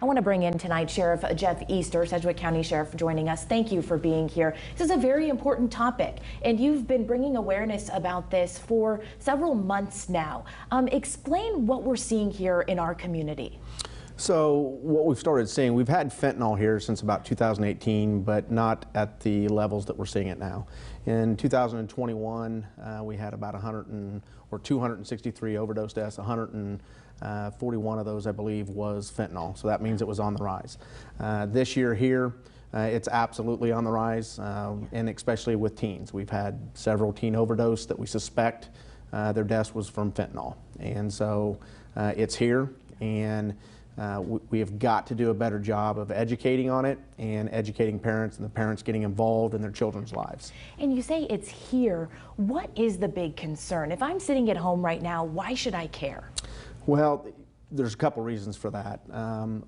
I want to bring in tonight Sheriff Jeff Easter, Sedgwick County Sheriff, joining us. Thank you for being here. This is a very important topic, and you've been bringing awareness about this for several months now. Explain what we're seeing here in our community. So what we've started seeing, we've had fentanyl here since about 2018, but not at the levels that we're seeing it now. In 2021, we had about 263 overdose deaths. 141 of those, I believe, was fentanyl. So that means it was on the rise. This year here, it's absolutely on the rise, and especially with teens. We've had several teen overdose that we suspect their deaths was from fentanyl. And so it's here, and we have got to do a better job of educating on it and educating parents, and the parents getting involved in their children's lives. And you say it's here. What is the big concern? If I'm sitting at home right now, why should I care? Well, there's a couple reasons for that.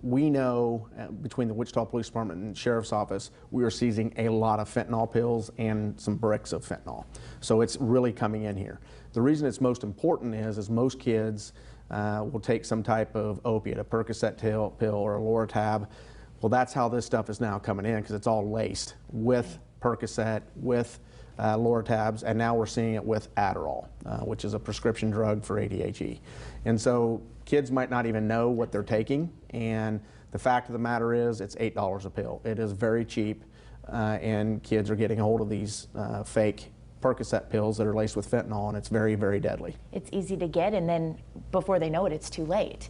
We know between the Wichita Police Department and Sheriff's Office, we are seizing a lot of fentanyl pills and some bricks of fentanyl. So it's really coming in here. The reason it's most important is most kids will take some type of opiate, a Percocet pill or a Loratab. Well, that's how this stuff is now coming in, because it's all laced with Percocet, with Loratabs, and now we're seeing it with Adderall, which is a prescription drug for ADHD. And so kids might not even know what they're taking, and the fact of the matter is it's $8 a pill. It is very cheap, and kids are getting a hold of these fake Percocet pills that are laced with fentanyl, and it's very, very deadly. It's easy to get, and then before they know it, it's too late.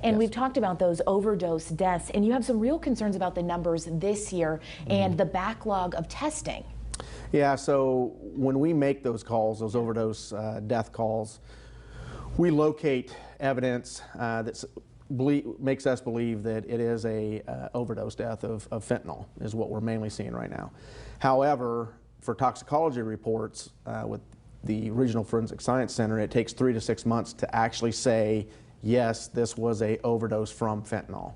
And We've talked about those overdose deaths, and you have some real concerns about the numbers this year and the backlog of testing. Yeah, so when we make those calls, those overdose death calls, we locate evidence that makes us believe that it is a overdose death of fentanyl, is what we're mainly seeing right now. However, for toxicology reports with the Regional Forensic Science Center, it takes 3 to 6 months to actually say, yes, this was a overdose from fentanyl.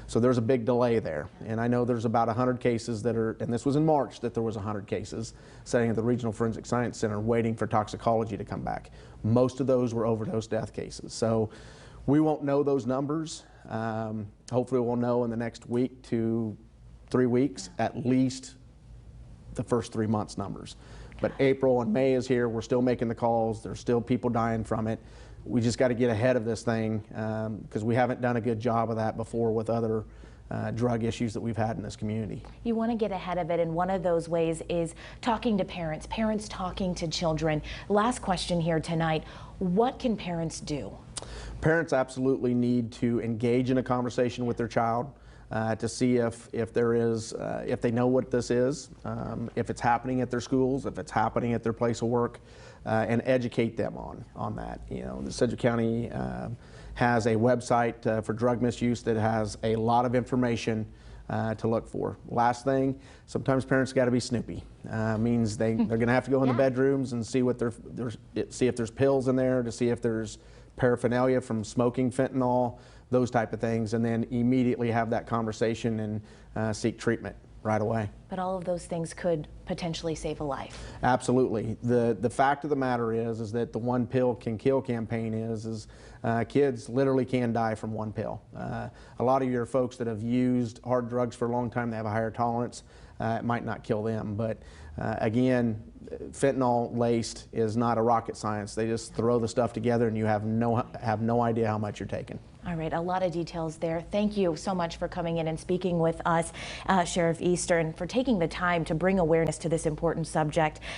So there's a big delay there. And I know there's about 100 cases that are, and this was in March that there was 100 cases sitting at the Regional Forensic Science Center waiting for toxicology to come back. Most of those were overdose death cases. So we won't know those numbers. Hopefully we'll know in the next week to 3 weeks, at least the first 3 months numbers. But April and May is here. We're still making the calls. There's still people dying from it. We just got to get ahead of this thing, because we haven't done a good job of that before with other drug issues that we've had in this community. You want to get ahead of it, and one of those ways is talking to parents, talking to children. Last question here tonight, what can parents do? Parents absolutely need to engage in a conversation with their child to see if they know what this is, if it's happening at their schools, if it's happening at their place of work, and educate them on that. You know, the Sedgwick County has a website for drug misuse that has a lot of information to look for. Last thing, sometimes parents got to be snoopy. Means they're going to have to go in the bedrooms and see what see if there's pills in there, to see if there's paraphernalia from smoking fentanyl, those type of things, and then immediately have that conversation and seek treatment right away. But all of those things could potentially save a life. Absolutely. The fact of the matter is that the one pill can kill campaign is kids literally can die from one pill. A lot of your folks that have used hard drugs for a long time, they have a higher tolerance. It might not kill them, but again, fentanyl laced is not a rocket science. They just throw the stuff together and you have no idea how much you're taking. All right, a lot of details there. Thank you so much for coming in and speaking with us, Sheriff Easter, and for taking the time to bring awareness to this important subject.